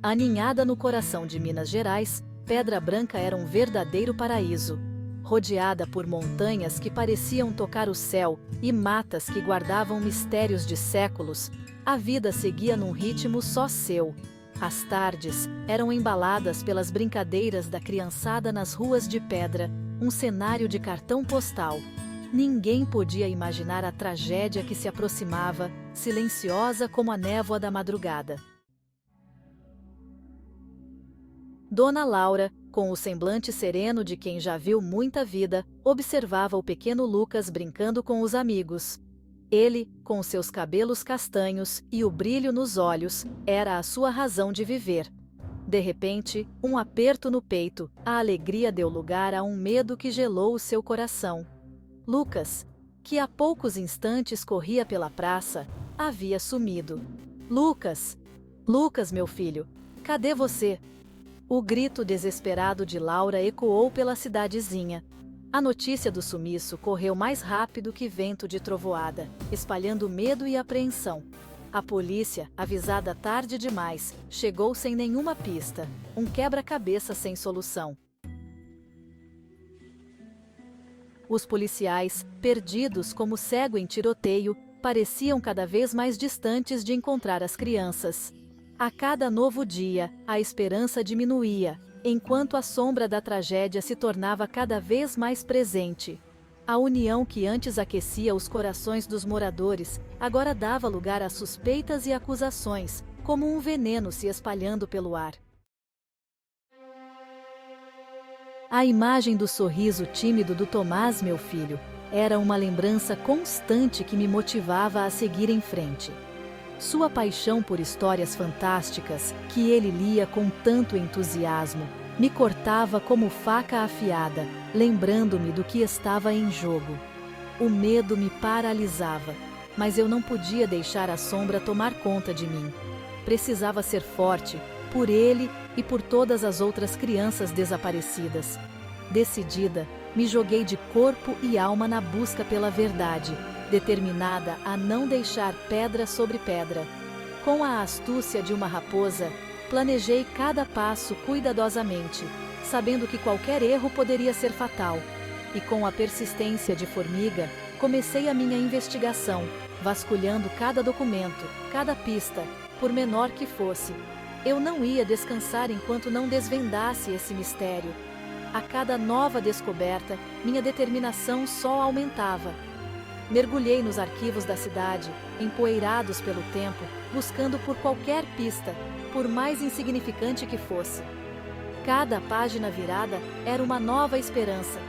Aninhada no coração de Minas Gerais, Pedra Branca era um verdadeiro paraíso. Rodeada por montanhas que pareciam tocar o céu e matas que guardavam mistérios de séculos, a vida seguia num ritmo só seu. As tardes eram embaladas pelas brincadeiras da criançada nas ruas de pedra, um cenário de cartão postal. Ninguém podia imaginar a tragédia que se aproximava, silenciosa como a névoa da madrugada. Dona Laura, com o semblante sereno de quem já viu muita vida, observava o pequeno Lucas brincando com os amigos. Ele, com seus cabelos castanhos e o brilho nos olhos, era a sua razão de viver. De repente, um aperto no peito, a alegria deu lugar a um medo que gelou o seu coração. Lucas, que há poucos instantes corria pela praça, havia sumido. Lucas! Lucas, meu filho, cadê você? O grito desesperado de Laura ecoou pela cidadezinha. A notícia do sumiço correu mais rápido que vento de trovoada, espalhando medo e apreensão. A polícia, avisada tarde demais, chegou sem nenhuma pista, um quebra-cabeça sem solução. Os policiais, perdidos como cego em tiroteio, pareciam cada vez mais distantes de encontrar as crianças. A cada novo dia, a esperança diminuía, enquanto a sombra da tragédia se tornava cada vez mais presente. A união que antes aquecia os corações dos moradores, agora dava lugar a suspeitas e acusações, como um veneno se espalhando pelo ar. A imagem do sorriso tímido do Tomás, meu filho, era uma lembrança constante que me motivava a seguir em frente. Sua paixão por histórias fantásticas, que ele lia com tanto entusiasmo, me cortava como faca afiada, lembrando-me do que estava em jogo. O medo me paralisava, mas eu não podia deixar a sombra tomar conta de mim. Precisava ser forte, por ele e por todas as outras crianças desaparecidas. Decidida, me joguei de corpo e alma na busca pela verdade, determinada a não deixar pedra sobre pedra. Com a astúcia de uma raposa, planejei cada passo cuidadosamente, sabendo que qualquer erro poderia ser fatal. E com a persistência de formiga, comecei a minha investigação, vasculhando cada documento, cada pista, por menor que fosse. Eu não ia descansar enquanto não desvendasse esse mistério. A cada nova descoberta, minha determinação só aumentava. Mergulhei nos arquivos da cidade, empoeirados pelo tempo, buscando por qualquer pista, por mais insignificante que fosse. Cada página virada era uma nova esperança.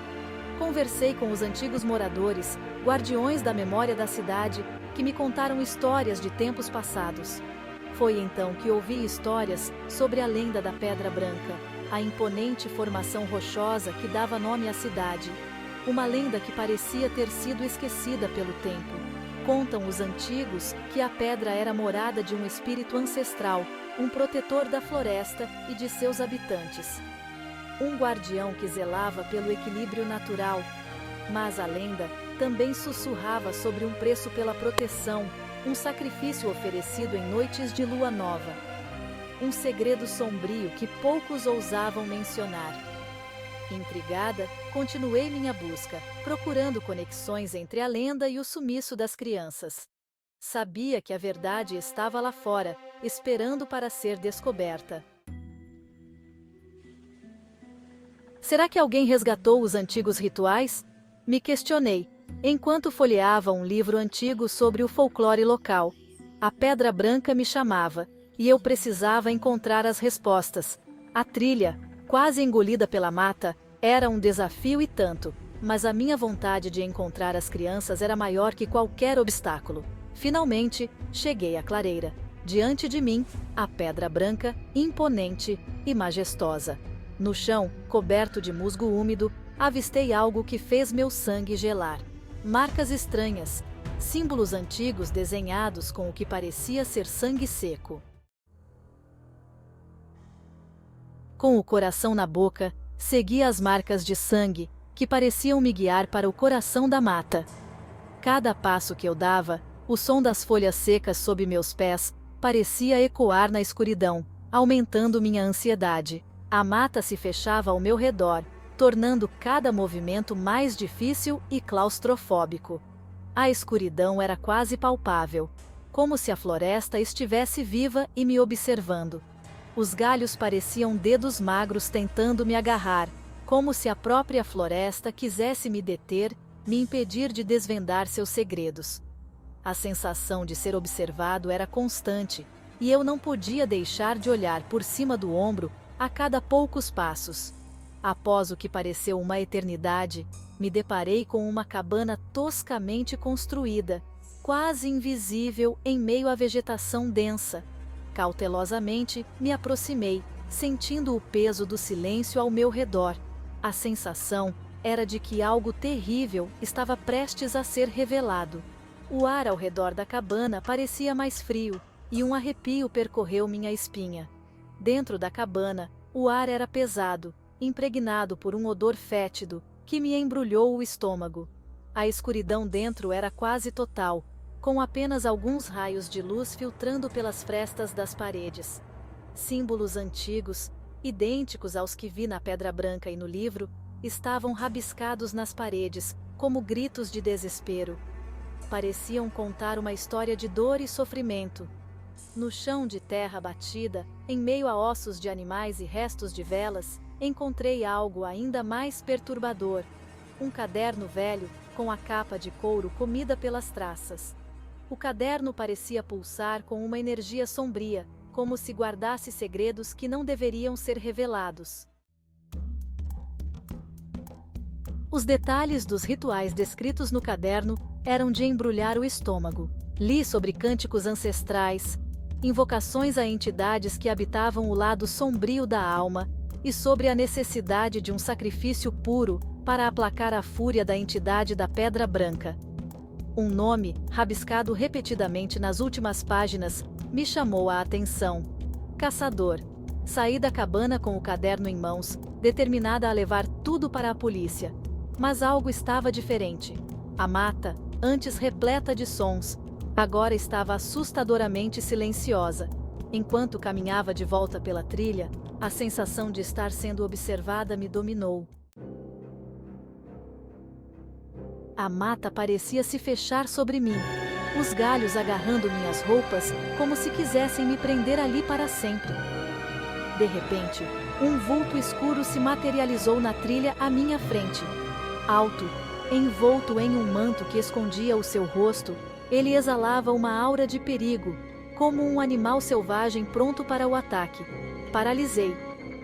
Conversei com os antigos moradores, guardiões da memória da cidade, que me contaram histórias de tempos passados. Foi então que ouvi histórias sobre a lenda da Pedra Branca, a imponente formação rochosa que dava nome à cidade. Uma lenda que parecia ter sido esquecida pelo tempo. Contam os antigos que a pedra era morada de um espírito ancestral, um protetor da floresta e de seus habitantes. Um guardião que zelava pelo equilíbrio natural. Mas a lenda também sussurrava sobre um preço pela proteção, um sacrifício oferecido em noites de lua nova. Um segredo sombrio que poucos ousavam mencionar. Intrigada, continuei minha busca, procurando conexões entre a lenda e o sumiço das crianças. Sabia que a verdade estava lá fora, esperando para ser descoberta. Será que alguém resgatou os antigos rituais? Me questionei, enquanto folheava um livro antigo sobre o folclore local. A Pedra Branca me chamava, e eu precisava encontrar as respostas. A trilha, quase engolida pela mata, era um desafio e tanto, mas a minha vontade de encontrar as crianças era maior que qualquer obstáculo. Finalmente, cheguei à clareira. Diante de mim, a Pedra Branca, imponente e majestosa. No chão, coberto de musgo úmido, avistei algo que fez meu sangue gelar. Marcas estranhas, símbolos antigos desenhados com o que parecia ser sangue seco. Com o coração na boca, segui as marcas de sangue, que pareciam me guiar para o coração da mata. Cada passo que eu dava, o som das folhas secas sob meus pés parecia ecoar na escuridão, aumentando minha ansiedade. A mata se fechava ao meu redor, tornando cada movimento mais difícil e claustrofóbico. A escuridão era quase palpável, como se a floresta estivesse viva e me observando. Os galhos pareciam dedos magros tentando me agarrar, como se a própria floresta quisesse me deter, me impedir de desvendar seus segredos. A sensação de ser observado era constante, e eu não podia deixar de olhar por cima do ombro a cada poucos passos. Após o que pareceu uma eternidade, me deparei com uma cabana toscamente construída, quase invisível em meio à vegetação densa. Cautelosamente, me aproximei, sentindo o peso do silêncio ao meu redor. A sensação era de que algo terrível estava prestes a ser revelado. O ar ao redor da cabana parecia mais frio, e um arrepio percorreu minha espinha. Dentro da cabana, o ar era pesado, impregnado por um odor fétido, que me embrulhou o estômago. A escuridão dentro era quase total, com apenas alguns raios de luz filtrando pelas frestas das paredes. Símbolos antigos, idênticos aos que vi na Pedra Branca e no livro, estavam rabiscados nas paredes, como gritos de desespero. Pareciam contar uma história de dor e sofrimento. No chão de terra batida, em meio a ossos de animais e restos de velas, encontrei algo ainda mais perturbador. Um caderno velho, com a capa de couro comida pelas traças. O caderno parecia pulsar com uma energia sombria, como se guardasse segredos que não deveriam ser revelados. Os detalhes dos rituais descritos no caderno eram de embrulhar o estômago. Li sobre cânticos ancestrais, invocações a entidades que habitavam o lado sombrio da alma, e sobre a necessidade de um sacrifício puro para aplacar a fúria da entidade da Pedra Branca. Um nome, rabiscado repetidamente nas últimas páginas, me chamou a atenção. Caçador. Saí da cabana com o caderno em mãos, determinada a levar tudo para a polícia. Mas algo estava diferente. A mata, antes repleta de sons, agora estava assustadoramente silenciosa. Enquanto caminhava de volta pela trilha, a sensação de estar sendo observada me dominou. A mata parecia se fechar sobre mim, os galhos agarrando minhas roupas como se quisessem me prender ali para sempre. De repente, um vulto escuro se materializou na trilha à minha frente. Alto, envolto em um manto que escondia o seu rosto, ele exalava uma aura de perigo, como um animal selvagem pronto para o ataque. Paralisei,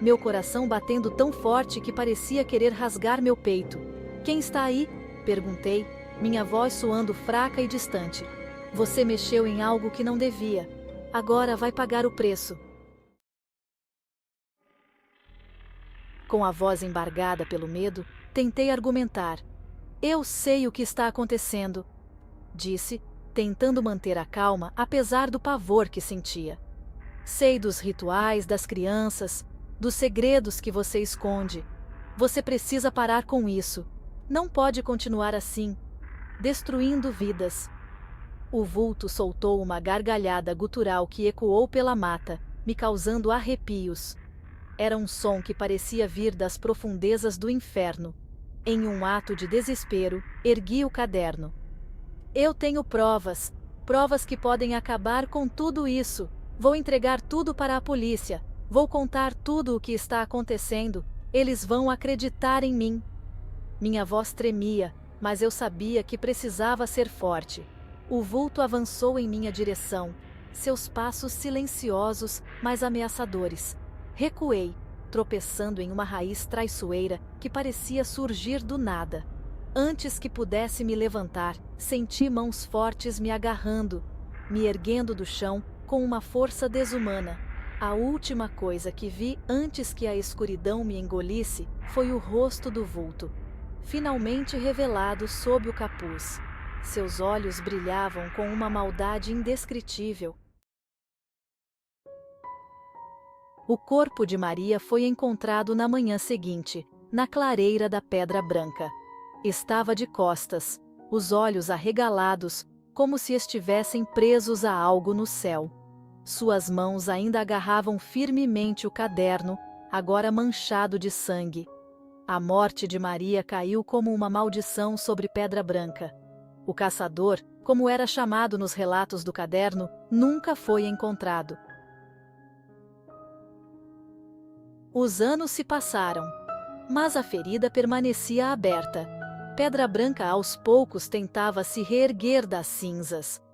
meu coração batendo tão forte que parecia querer rasgar meu peito. "Quem está aí?" perguntei, minha voz soando fraca e distante. "Você mexeu em algo que não devia. Agora vai pagar o preço." Com a voz embargada pelo medo, tentei argumentar. "Eu sei o que está acontecendo", disse, tentando manter a calma apesar do pavor que sentia. "Sei dos rituais das crianças, dos segredos que você esconde. Você precisa parar com isso. Não pode continuar assim, destruindo vidas." O vulto soltou uma gargalhada gutural que ecoou pela mata, me causando arrepios. Era um som que parecia vir das profundezas do inferno. Em um ato de desespero, ergui o caderno. "Eu tenho provas, provas que podem acabar com tudo isso. Vou entregar tudo para a polícia. Vou contar tudo o que está acontecendo. Eles vão acreditar em mim." Minha voz tremia, mas eu sabia que precisava ser forte. O vulto avançou em minha direção, seus passos silenciosos, mas ameaçadores. Recuei, tropeçando em uma raiz traiçoeira que parecia surgir do nada. Antes que pudesse me levantar, senti mãos fortes me agarrando, me erguendo do chão com uma força desumana. A última coisa que vi antes que a escuridão me engolisse foi o rosto do vulto, finalmente revelado sob o capuz. Seus olhos brilhavam com uma maldade indescritível. O corpo de Maria foi encontrado na manhã seguinte, na clareira da Pedra Branca. Estava de costas, os olhos arregalados, como se estivessem presos a algo no céu. Suas mãos ainda agarravam firmemente o caderno, agora manchado de sangue. A morte de Maria caiu como uma maldição sobre Pedra Branca. O caçador, como era chamado nos relatos do caderno, nunca foi encontrado. Os anos se passaram, mas a ferida permanecia aberta. Pedra Branca aos poucos tentava se reerguer das cinzas.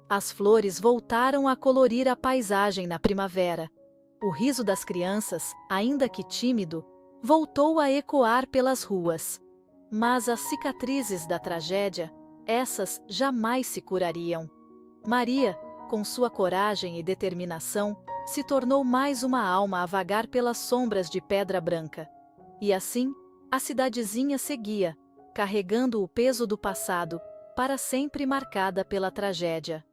As flores voltaram a colorir a paisagem na primavera. O riso das crianças, ainda que tímido, voltou a ecoar pelas ruas. Mas as cicatrizes da tragédia, essas jamais se curariam. Maria, com sua coragem e determinação, se tornou mais uma alma a vagar pelas sombras de Pedra Branca. E assim, a cidadezinha seguia, carregando o peso do passado, para sempre marcada pela tragédia.